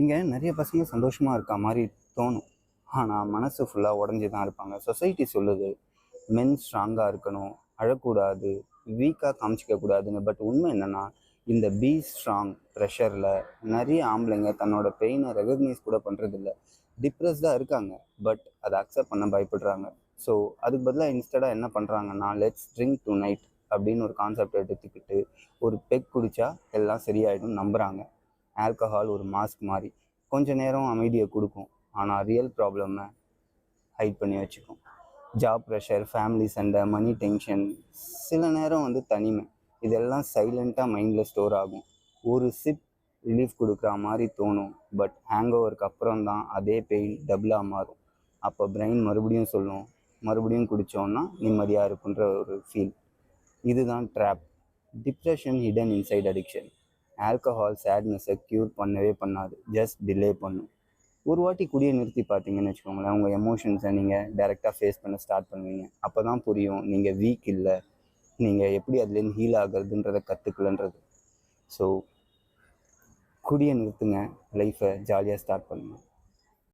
இங்கே நிறைய பசங்க சந்தோஷமாக இருக்க மாதிரி தோணும். ஆனால் மனசு ஃபுல்லாக உடஞ்சி தான் இருப்பாங்க. சொசைட்டி சொல்லுது மென் ஸ்ட்ராங்காக இருக்கணும், அழக்கூடாது, வீக்காக காமிச்சிக்க கூடாதுன்னு. பட் உண்மை என்னென்னா, இந்த பி ஸ்ட்ராங் ப்ரெஷரில் நிறைய ஆம்பளைங்க தன்னோட பெயினை ரெகக்னைஸ் கூட பண்ணுறதில்ல. டிப்ரெஸ்டாக இருக்காங்க, பட் அதை அக்செப்ட் பண்ண பயப்படுறாங்க. ஸோ அதுக்கு பதிலாக இன்ஸ்டடாக என்ன பண்ணுறாங்கன்னா, லெட்ஸ் ட்ரிங்க் டு நைட் அப்படின்னு ஒரு கான்செப்ட் எடுத்துக்கிட்டு ஒரு பெக் குடித்தா எல்லாம் சரியாயிடும் நம்புகிறாங்க. ஆல்கஹால் ஒரு மாஸ்க் மாதிரி கொஞ்ச நேரம் அமைதியை கொடுக்கும், ஆனால் ரியல் ப்ராப்ளமை ஹைட் பண்ணி வச்சுக்கும். ஜாப் ப்ரெஷர், ஃபேமிலி சண்டை, மணி டென்ஷன், சில நேரம் தனிமை, இதெல்லாம் சைலண்ட்டாக மைண்டில் ஸ்டோர் ஆகும். ஒரு சிப் ரிலீஃப் கொடுக்குற மாதிரி தோணும், பட் ஹேங் ஓவருக்கு அப்புறம் தான் அதே பெயின் டபுளாக மாறும். அப்போ பிரெயின் மறுபடியும் சொல்லும், மறுபடியும் குடித்தோன்னா நிம்மதியாக இருக்குன்ற ஒரு ஃபீல். இதுதான் trap. Depression hidden inside addiction. Alcohol சேட்னஸை க்யூர் பண்ணவே பண்ணாது, ஜஸ்ட் டிலே பண்ணும். ஒரு வாட்டி குடியை நிறுத்தி பார்த்தீங்கன்னு வச்சுக்கோங்களேன், உங்கள் எமோஷன்ஸை நீங்கள் டைரெக்டாக ஃபேஸ் பண்ண ஸ்டார்ட் பண்ணுவீங்க. அப்போ தான் புரியும் நீங்கள் வீக் இல்லை, நீங்கள் எப்படி அதுலேருந்து ஹீல் ஆகுறதுன்றதை கற்றுக்கலன்றது. ஸோ குடியை நிறுத்துங்க, லைஃப்பை ஜாலியாக ஸ்டார்ட் பண்ணுங்கள்.